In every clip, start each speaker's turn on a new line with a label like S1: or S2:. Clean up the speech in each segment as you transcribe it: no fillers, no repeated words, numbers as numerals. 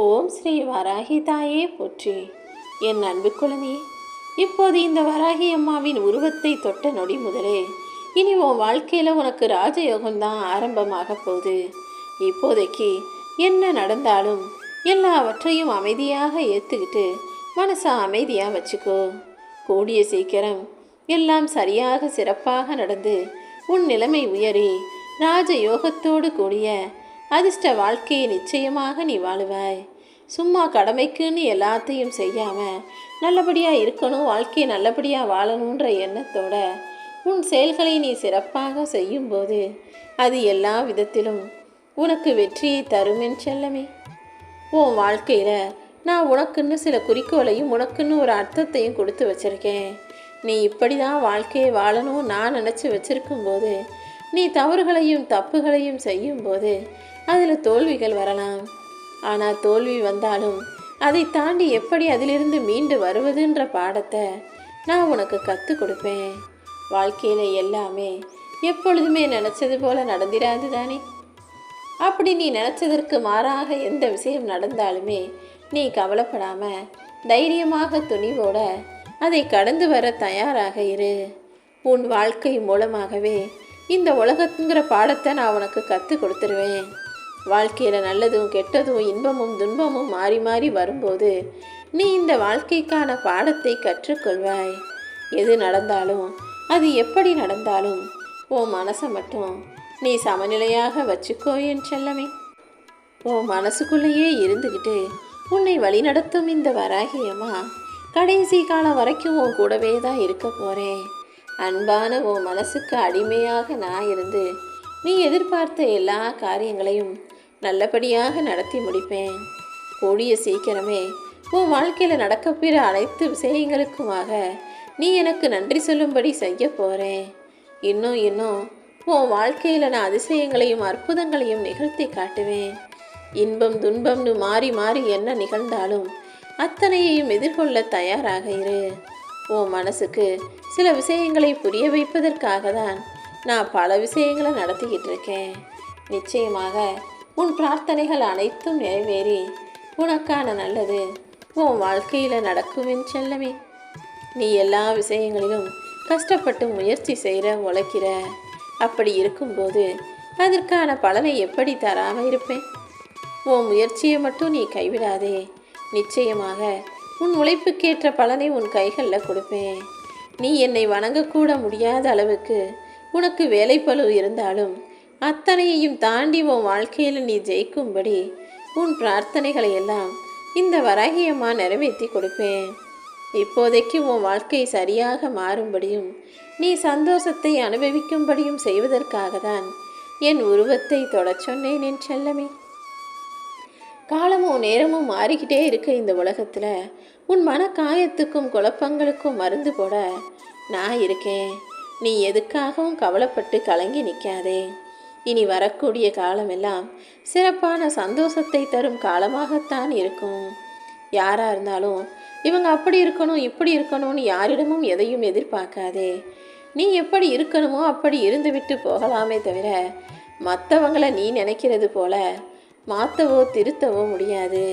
S1: ஓம் ஸ்ரீ வராகி தாயே போற்றி. என் அன்பு குழந்தை, இப்போது இந்த வராகி அம்மாவின் உருவத்தை தொட்ட நொடி முதலே இனி உன் வாழ்க்கையில் உனக்கு ராஜயோகம்தான் ஆரம்பமாக போகுது. இப்போதைக்கு என்ன நடந்தாலும் எல்லாவற்றையும் அமைதியாக ஏற்றுக்கிட்டு மனசை அமைதியாக வச்சுக்கோ. கூடிய சீக்கிரம் எல்லாம் சரியாக சிறப்பாக நடந்து உன் நிலைமை உயரி ராஜயோகத்தோடு கூடிய அதிர்ஷ்ட வாழ்க்கையை நிச்சயமாக நீ வாழுவாய். சும்மா கடமைக்குன்னு எல்லாத்தையும் செய்யாமல் நல்லபடியாக இருக்கணும், வாழ்க்கையை நல்லபடியாக வாழணுன்ற எண்ணத்தோட உன் செயல்களை நீ சிறப்பாக செய்யும்போது அது எல்லா விதத்திலும் உனக்கு வெற்றியை தரும் என் செல்லமே. உன் வாழ்க்கையில் நான் உனக்குன்னு சில குறிக்கோளையும் உனக்குன்னு ஒரு அர்த்தத்தையும் கொடுத்து வச்சுருக்கேன். நீ இப்படி தான் வாழ்க்கையை வாழணும் நான் நினச்சி வச்சுருக்கும்போது நீ தவறுகளையும் தப்புகளையும் செய்யும்போது அதில் தோல்விகள் வரலாம். ஆனால் தோல்வி வந்தாலும் அதை தாண்டி எப்படி அதிலிருந்து மீண்டு வருவதுன்ற பாடத்தை நான் உனக்கு கற்றுக் கொடுப்பேன். வாழ்க்கையில் எல்லாமே எப்பொழுதுமே நினச்சது போல் நடந்திராது தானே. அப்படி நீ நினச்சதற்கு மாறாக எந்த விஷயம் நடந்தாலுமே நீ கவலைப்படாமல் தைரியமாக துணிவோட அதை கடந்து வர தயாராக இரு. உன் வாழ்க்கை மூலமாகவே இந்த உலகத்துங்கிற பாடத்தை நான் உனக்கு கற்றுக் கொடுத்துருவேன். வாழ்க்கையில் நல்லதும் கெட்டதும் இன்பமும் துன்பமும் மாறி மாறி வரும்போது நீ இந்த வாழ்க்கைக்கான பாடத்தை கற்றுக்கொள்வாய். எது நடந்தாலும் அது எப்படி நடந்தாலும் உன் மனசை மட்டும் நீ சமநிலையாக வச்சுக்கோ என் செல்லமே. உன் மனசுக்குள்ளேயே இருந்துக்கிட்டு உன்னை வழிநடத்தும் இந்த வராகியம்மா கடைசி காலம் வரைக்கும் உன் கூடவே தான் இருக்க போகிறேன். அன்பான உன் மனசுக்கு அடிமையாக நான் இருந்து நீ எதிர்பார்த்த எல்லா காரியங்களையும் நல்லபடியாக நடத்தி முடிப்பேன். கூடிய சீக்கிரமே உன் வாழ்க்கையில் நடக்கப்பெற அனைத்து விஷயங்களுக்குமாக நீ எனக்கு நன்றி சொல்லும்படி செய்ய போகிறேன். இன்னும் உன் வாழ்க்கையில் நான் அதிசயங்களையும் அற்புதங்களையும் நிகழ்த்தி காட்டுவேன். இன்பம் துன்பம்னு மாறி மாறி என்ன நிகழ்ந்தாலும் அத்தனையையும் எதிர்கொள்ள தயாராக இரு. உன் மனசுக்கு சில விஷயங்களை புரிய வைப்பதற்காக தான் நான் பல விஷயங்களை நடத்திக்கிட்டு இருக்கேன். நிச்சயமாக உன் பிரார்த்தனைகள் அனைத்தும் நிறைவேறி உனக்கான நல்லது உன் வாழ்க்கையில் நடக்குமென் செல்லமே. நீ எல்லா விஷயங்களிலும் கஷ்டப்பட்டு முயற்சி செய்கிற உழைக்கிற. அப்படி இருக்கும்போது அதற்கான பலனை எப்படி தராமல் இருப்பேன்? உன் முயற்சியை மட்டும் நீ கைவிடாதே. நிச்சயமாக உன் உழைப்புக்கேற்ற பலனை உன் கைகளில் கொடுப்பேன். நீ என்னை வணங்கக்கூட முடியாத அளவுக்கு உனக்கு வேலைப்பளு இருந்தாலும் அத்தனையையும் தாண்டி உன் வாழ்க்கையில் நீ ஜெயிக்கும்படி உன் பிரார்த்தனைகளை எல்லாம் இந்த வராகியம்மா நிறைவேற்றி கொடுப்பேன். இப்போதைக்கு உன் வாழ்க்கை சரியாக மாறும்படியும் நீ சந்தோஷத்தை அனுபவிக்கும்படியும் செய்வதற்காக தான் என் உருவத்தை தொடச் சொன்னேன் என் செல்லமே. காலமும் நேரமும் மாறிக்கிட்டே இருக்க இந்த உலகத்தில் உன் மன காயத்துக்கும் குழப்பங்களுக்கும் மருந்து போட நான் இருக்கேன். நீ எதுக்காகவும் கவலைப்பட்டு கலங்கி நிற்காதே. இனி வரக்கூடிய காலமெல்லாம் சிறப்பான சந்தோஷத்தை தரும் காலமாகத்தான் இருக்கும். யாராக இருந்தாலும் இவங்க அப்படி இருக்கணும் இப்படி இருக்கணும்னு யாரிடமும் எதையும் எதிர்பார்க்காதே. நீ எப்படி இருக்கணுமோ அப்படி இருந்துவிட்டு போகலாமே தவிர மற்றவங்களை நீ நினைக்கிறது போல மாற்றவோ திருத்தவோ முடியாது.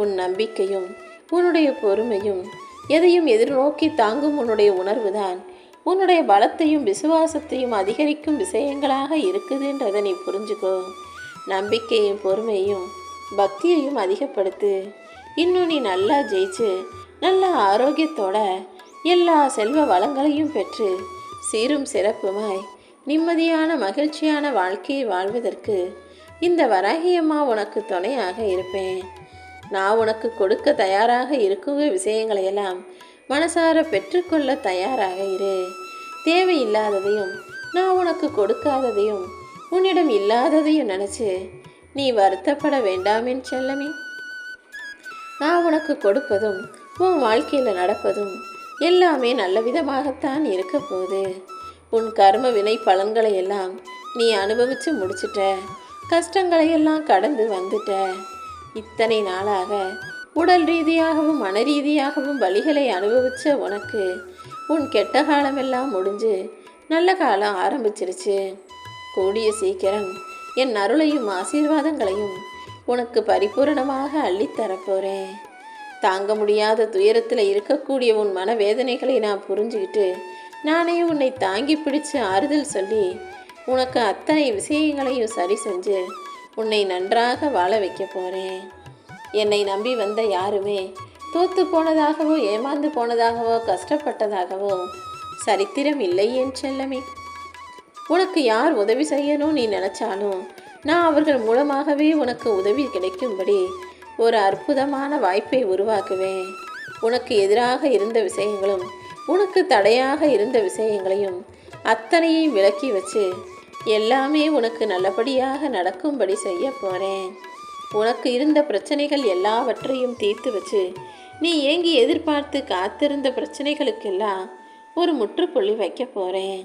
S1: உன் நம்பிக்கையும் உன்னுடைய பொறுமையும் எதையும் எதிர்நோக்கி தாங்கும் உன்னுடைய உணர்வு தான் உன்னுடைய பலத்தையும் விசுவாசத்தையும் அதிகரிக்கும் விஷயங்களாக இருக்குதுன்றதை நீ புரிஞ்சுக்கோ. நம்பிக்கையும் பொறுமையும் பக்தியையும் அதிகப்படுத்து. இன்னும் நீ நல்லா ஜெயிச்சு நல்ல ஆரோக்கியத்தோட எல்லா செல்வ வளங்களையும் பெற்று சீரும் சிறப்புமாய் நிம்மதியான மகிழ்ச்சியான வாழ்க்கையை வாழ்வதற்கு இந்த வராகியம்மா உனக்கு துணையாக இருப்பேன். நான் உனக்கு கொடுக்க தயாராக இருக்கும் விஷயங்களையெல்லாம் மனசார பெற்றுக்கொள்ள தயாராக இரு. தேவையில்லாததையும் நான் உனக்கு கொடுக்காததையும் உன்னிடம் இல்லாததையும் நினச்சி நீ வருத்தப்பட வேண்டாம் என் செல்லமே. நான் உனக்கு கொடுப்பதும் உன் வாழ்க்கையில் நடப்பதும் எல்லாமே நல்ல விதமாகத்தான் இருக்க போகுது. உன் கர்ம வினை பலன்களை எல்லாம் நீ அனுபவித்து முடிச்சிட்ட. கஷ்டங்களையெல்லாம் கடந்து வந்துட்ட. இத்தனை நாளாக உடல் ரீதியாகவும் மன ரீதியாகவும் வலிகளை அனுபவித்த உனக்கு உன் கெட்ட காலமெல்லாம் முடிஞ்சு நல்ல காலம் ஆரம்பிச்சிருச்சு. கூடிய சீக்கிரம் என் அருளையும் ஆசீர்வாதங்களையும் உனக்கு பரிபூரணமாக அள்ளித்தரப்போகிறேன். தாங்க முடியாத துயரத்தில் இருக்கக்கூடிய உன் மனவேதனைகளை நான் புரிஞ்சுக்கிட்டு நானே உன்னை தாங்கி பிடிச்சு ஆறுதல் சொல்லி உனக்கு அத்தனை விஷயங்களையும் சரி செஞ்சு உன்னை நன்றாக வாழ வைக்க போகிறேன். என்னை நம்பி வந்த யாருமே தோத்து போனதாகவோ ஏமாந்து போனதாகவோ கஷ்டப்பட்டதாகவோ சரித்திரம் இல்லை என் செல்லமே. உனக்கு யார் உதவி செய்யணும் நீ நினச்சாலும் நான் அவர்கள் மூலமாகவே உனக்கு உதவி கிடைக்கும்படி ஒரு அற்புதமான வாய்ப்பை உருவாக்குவேன். உனக்கு எதிராக இருந்த விஷயங்களும் உனக்கு தடையாக இருந்த விஷயங்களையும் அத்தனையும் விலக்கி வச்சு எல்லாமே உனக்கு நல்லபடியாக நடக்கும்படி செய்ய போகிறேன். உனக்கு இருந்த பிரச்சனைகள் எல்லாவற்றையும் தீர்த்து வச்சு நீ ஏங்கி எதிர்பார்த்து காத்திருந்த பிரச்சனைகளுக்கெல்லாம் ஒரு முற்றுப்புள்ளி வைக்க போகிறேன்.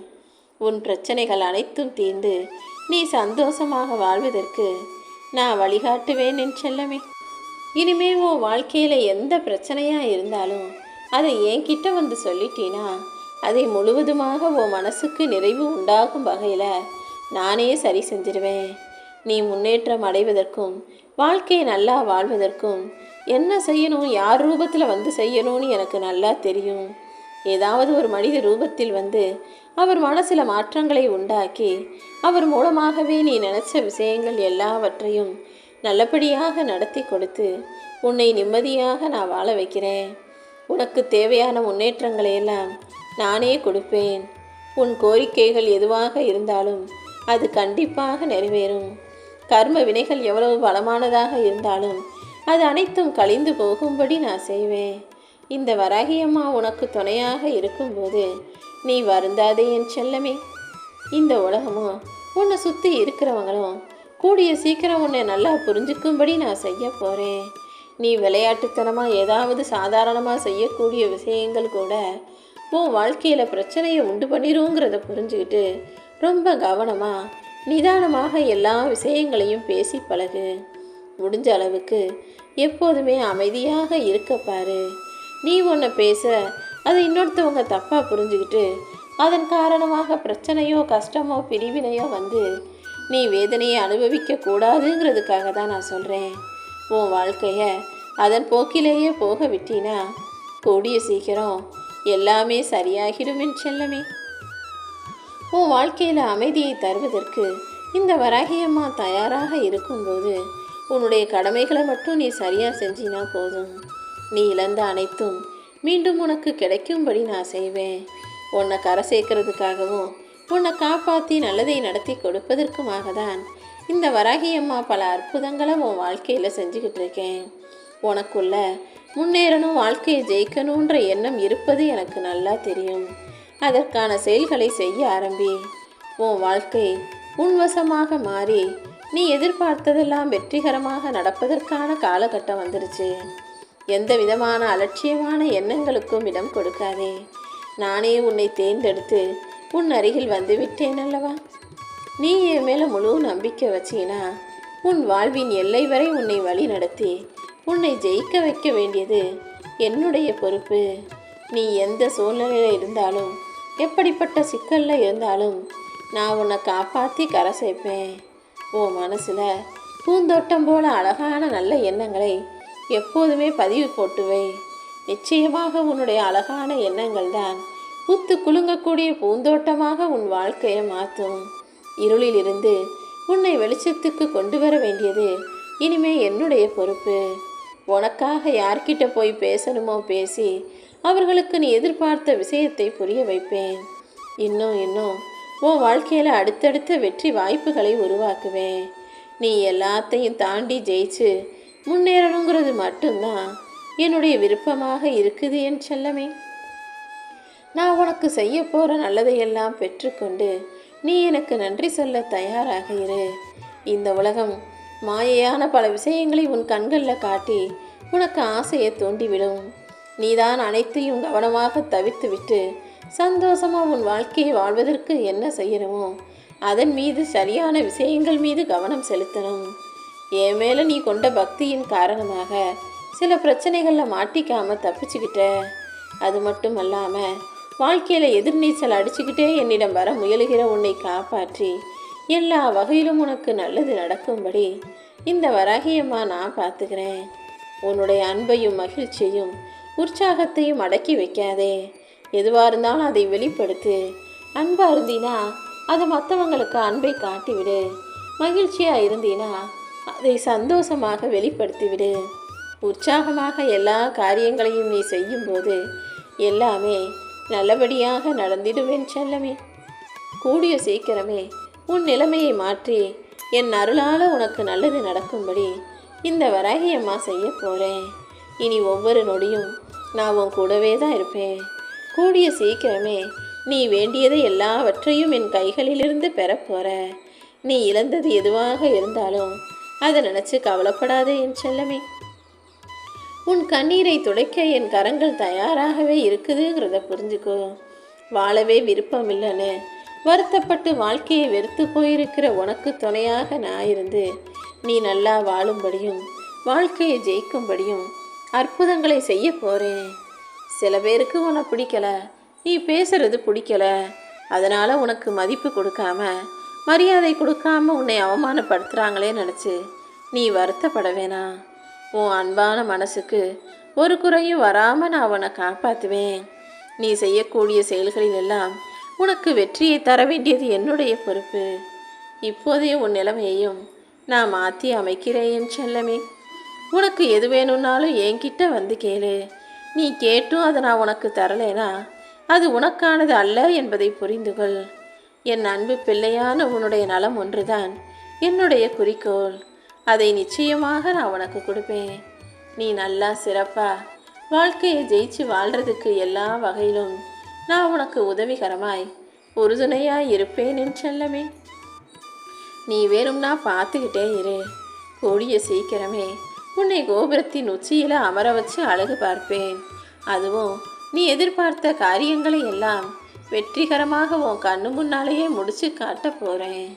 S1: உன் பிரச்சனைகள் அனைத்தும் தீர்ந்து நீ சந்தோஷமாக வாழ்வதற்கு நான் வழிகாட்டுவேன் என் செல்லமே. இனிமே உன் வாழ்க்கையில் எந்த பிரச்சனையாக இருந்தாலும் அதை என்கிட்ட வந்து சொல்லிட்டீனா அதை முழுவதுமாக உன் மனசுக்கு நிறைவு உண்டாகும் வகையில் நானே சரி செஞ்சிருவேன். நீ முன்னேற்றம் அடைவதற்கும் வாழ்க்கையை நல்லா வாழ்வதற்கும் என்ன செய்யணும், யார் ரூபத்தில் வந்து செய்யணும்னு எனக்கு நல்லா தெரியும். ஏதாவது ஒரு மனித ரூபத்தில் வந்து அவர் மனசில் மாற்றங்களை உண்டாக்கி அவர் மூலமாகவே நீ நினச்ச விஷயங்கள் எல்லாவற்றையும் நல்லபடியாக நடத்தி கொடுத்து உன்னை நிம்மதியாக நான் வாழ வைக்கிறேன். உனக்கு தேவையான முன்னேற்றங்களை எல்லாம் நானே கொடுப்பேன். உன் கோரிக்கைகள் எதுவாக இருந்தாலும் அது கண்டிப்பாக நிறைவேறும். கர்ம வினைகள் எவ்வளவு பலமானதாக இருந்தாலும் அது அனைத்தும் கழிந்து போகும்படி நான் செய்வேன். இந்த வராகியம்மா உனக்கு துணையாக இருக்கும்போது நீ வருந்தாதே என் செல்லமே. இந்த உலகமும் உன்னை சுற்றி இருக்கிறவங்களும் கூடிய சீக்கிரம் உன்னை நல்லா புரிஞ்சுக்கும்படி நான் செய்ய போகிறேன். நீ விளையாட்டுத்தனமாக ஏதாவது சாதாரணமாக செய்யக்கூடிய விஷயங்கள் கூட உன் வாழ்க்கையில் பிரச்சனையை உண்டு பண்ணிடுங்கிறத புரிஞ்சுக்கிட்டு ரொம்ப கவனமாக நிதானமாக எல்லா விஷயங்களையும் பேசி பழகு. முடிஞ்ச அளவுக்கு எப்போதுமே அமைதியாக இருக்க பாரு. நீ ஒன்று பேச அதை இன்னொருத்தவங்க தப்பாக புரிஞ்சுக்கிட்டு அதன் காரணமாக பிரச்சனையோ கஷ்டமோ பிரிவினையோ வந்து நீ வேதனையை அனுபவிக்க கூடாதுங்கிறதுக்காக தான் நான் சொல்கிறேன். உன் வாழ்க்கையை அதன் போக்கிலேயே போக விட்டினா கூடிய சீக்கிரம் எல்லாமே சரியாகிடும் என் செல்லமே. உன் வாழ்க்கையில் அமைதியை தருவதற்கு இந்த வராகியம்மா தயாராக இருக்கும்போது உன்னுடைய கடமைகளை மட்டும் நீ சரியாக செஞ்சினா போதும். நீ இழந்த அனைத்தும் மீண்டும் உனக்கு கிடைக்கும்படி நான் செய்வேன். உன்னை கரை சேர்க்கறதுக்காகவும் உன்னை காப்பாற்றி நல்லதை நடத்தி கொடுப்பதற்குமாக தான் இந்த வராகியம்மா பல அற்புதங்களை உன் வாழ்க்கையில் செஞ்சுக்கிட்டு இருக்கேன். உனக்குள்ள முன்னேறணும், வாழ்க்கையை ஜெயிக்கணுன்ற எண்ணம் இருப்பது எனக்கு நல்லா தெரியும். அதற்கான செயல்களை செய்ய ஆரம்பி. உன் வாழ்க்கை உன்வசமாக மாறி நீ எதிர்பார்த்ததெல்லாம் வெற்றிகரமாக நடப்பதற்கான காலகட்டம் வந்துருச்சு. எந்த விதமான அலட்சியமான எண்ணங்களுக்கும் இடம் கொடுக்காதே. நானே உன்னை தேர்ந்தெடுத்து உன் அருகில் வந்து விட்டேன் அல்லவா. நீ என் மேலே முழு நம்பிக்கை வச்சினா உன் வாழ்வின் எல்லை வரை உன்னை வழி நடத்தி உன்னை ஜெயிக்க வைக்க வேண்டியது என்னுடைய பொறுப்பு. நீ எந்த சூழ்நிலையில் இருந்தாலும் எப்படிப்பட்ட சிக்கலில் இருந்தாலும் நான் உன்னை காப்பாற்றி கரை சேர்ப்பேன். உன் மனசில் பூந்தோட்டம் போல அழகான நல்ல எண்ணங்களை எப்போதுமே பதிவு போட்டுவை. நிச்சயமாக உன்னுடைய அழகான எண்ணங்கள் தான் பூத்து குலுங்கக்கூடிய பூந்தோட்டமாக உன் வாழ்க்கையை மாற்றும். இருளிலிருந்து உன்னை வெளிச்சத்துக்கு கொண்டு வர வேண்டியது இனிமே என்னுடைய பொறுப்பு. உனக்காக யார்கிட்ட போய் பேசணுமோ பேசி அவர்களுக்கு நீ எதிர்பார்த்த விஷயத்தை புரிய வைப்பேன். இன்னும் உன் வாழ்க்கையில் அடுத்தடுத்த வெற்றி வாய்ப்புகளை உருவாக்குவேன். நீ எல்லாத்தையும் தாண்டி ஜெயிச்சு முன்னேறணுங்கிறது மட்டும்தான் என்னுடைய விருப்பமாக இருக்குது என் செல்லமே. நான் உனக்கு செய்ய போகிற நல்லதையெல்லாம் பெற்றுக்கொண்டு நீ எனக்கு நன்றி சொல்ல தயாராக இரு. இந்த உலகம் மாயையான பல விஷயங்களை உன் கண்களில் காட்டி உனக்கு ஆசையை தூண்டிவிடும். நீதான் அனைத்தையும் கவனமாக தவிர்த்து விட்டு சந்தோஷமாக உன் வாழ்க்கையை வாழ்வதற்கு என்ன செய்யணுமோ அதன் மீது சரியான விஷயங்கள் மீது கவனம் செலுத்தணும். என் மேலே நீ கொண்ட பக்தியின் காரணமாக சில பிரச்சனைகளில் மாட்டிக்காமல் தப்பிச்சுக்கிட்ட. அது மட்டும் அல்லாமல் வாழ்க்கையில் எதிர்நீச்சல் அடிச்சுக்கிட்டே என்னிடம் வர முயலுகிற உன்னை காப்பாற்றி எல்லா வகையிலும் உனக்கு நல்லது நடக்கும்படி இந்த வராகியம்மா நான் பார்த்துக்கிறேன். உன்னுடைய அன்பையும் மகிழ்ச்சியையும் உற்சாகத்தையும் அடக்கி வைக்காதே. எதுவாக இருந்தாலும் அதை வெளிப்படுத்து. அன்பாக இருந்தீனா அதை மற்றவங்களுக்கு அன்பை காட்டிவிடு. மகிழ்ச்சியாக இருந்தீனா அதை சந்தோஷமாக வெளிப்படுத்திவிடு. உற்சாகமாக எல்லா காரியங்களையும் நீ செய்யும்போது எல்லாமே நல்லபடியாக நடந்திடுவேன் செல்லமே. கூடிய சீக்கிரமே உன் நிலைமையை மாற்றி என் அருளால் உனக்கு நல்லது நடக்கும்படி இந்த வராகியம்மா செய்ய போகிறேன். இனி ஒவ்வொரு நொடியும் நான் உன் கூடவே தான் இருப்பேன். கூடிய சீக்கிரமே நீ வேண்டியதை எல்லாவற்றையும் என் கைகளிலிருந்து பெறப்போகிற. நீ இழந்தது எதுவாக இருந்தாலும் அதை நினச்சி கவலைப்படாதே என் செல்லமே. உன் கண்ணீரை துடைக்க என் கரங்கள் தயாராகவே இருக்குதுங்கிறத புரிஞ்சுக்கோ. வாழவே விருப்பம் இல்லைன்னு வருத்தப்பட்டு வாழ்க்கையை வெறுத்து போயிருக்கிற உனக்கு துணையாக நான் இருந்து நீ நல்லா வாழும்படியும் வாழ்க்கையை ஜெயிக்கும்படியும் அற்புதங்களை செய்ய போகிறேன். சில பேருக்கு உன்னை பிடிக்கல, நீ பேசுறது பிடிக்கல, அதனால் உனக்கு மதிப்பு கொடுக்காம மரியாதை கொடுக்காம உன்னை அவமானப்படுத்துகிறாங்களே நினச்சி நீ வருத்தப்பட வேணாம். உன் அன்பான மனசுக்கு ஒரு குறையும் வராமல் நான் உன்னை காப்பாற்றுவேன். நீ செய்யக்கூடிய செயல்களில் எல்லாம் உனக்கு வெற்றியை தர வேண்டியது என்னுடைய பொறுப்பு. இப்போதைய உன் நிலைமையையும் நான் மாற்றி அமைக்கிறேன் என் செல்லமே. உனக்கு எது வேணும்னாலும் என்கிட்ட வந்து கேளு. நீ கேட்டும் அதை நான் உனக்கு தரலேனா அது உனக்கானது அல்ல என்பதை புரிந்துகொள். என் அன்பு பிள்ளையான உன்னுடைய நலம் ஒன்றுதான் என்னுடைய குறிக்கோள். அதை நிச்சயமாக நான் உனக்கு கொடுப்பேன். நீ நல்லா சிறப்பாக வாழ்க்கையை ஜெயிச்சு வாழ்கிறதுக்கு எல்லா வகையிலும் நான் உனக்கு உதவிகரமாய் உறுதுணையாய் இருப்பேன் என் செல்லமே. நீ வேணும்னா பார்த்துக்கிட்டே இரு. கூடிய சீக்கிரமே உன்னை கோபுரத்தின் உச்சியில் அமர வச்சு அழகு பார்ப்பேன். அதுவும் நீ எதிர்பார்த்த காரியங்களை எல்லாம் வெற்றிகரமாக உன் கண்ணு முன்னாலேயே முடிச்சு காட்ட போகிறேன்.